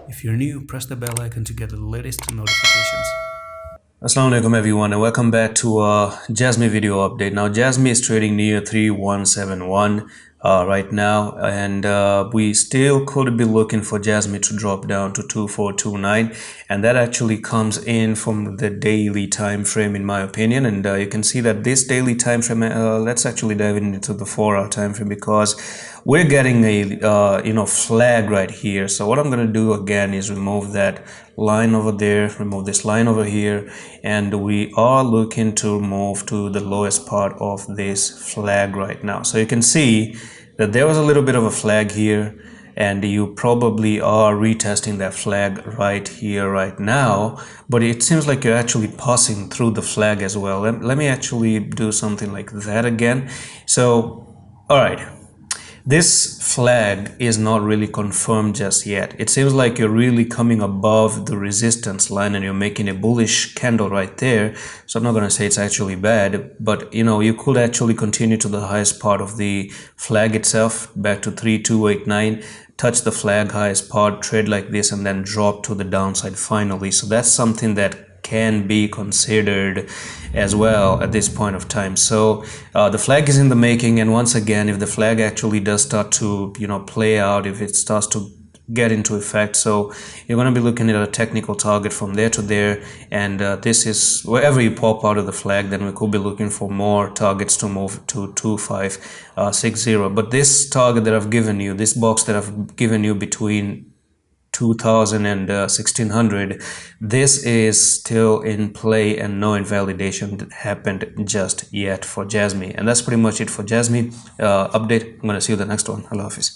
If you're new, press the bell icon to get the latest notifications. Assalamu alaikum everyone, and welcome back to JASMY video update. Now JASMY is trading near 3171 right now, and we still could be looking for JASMY to drop down to 2429, and that actually comes in from the daily time frame in my opinion. And you can see that this daily time frame, let's actually dive into the 4-hour time frame, because we're getting a flag right here. So what I'm going to do again is remove that line over there, remove this line over here, and we are looking to move to the lowest part of this flag right now. So you can see that there was a little bit of a flag here, and you probably are retesting that flag right here right now, but it seems like you're actually passing through the flag as well. Let me actually do something like that again. So all right, this flag is not really confirmed just yet. It seems like you're really coming above the resistance line and you're making a bullish candle right there. So I'm not going to say it's actually bad, but you could actually continue to the highest part of the flag itself, back to 3289, touch the flag highest part, trade like this, and then drop to the downside finally. So that's something that can be considered as well at this point of time. So the flag is in the making, and once again, if the flag actually does start to play out, if it starts to get into effect, so you're going to be looking at a technical target from there to there, and this is wherever you pop out of the flag, then we could be looking for more targets to move to 2560. But this target that I've given you, this box that I've given you between 2000 and 1600, this is still in play, and no invalidation happened just yet for JASMY. And that's pretty much it for JASMY update. I'm going to see you the next one. Allah Hafiz.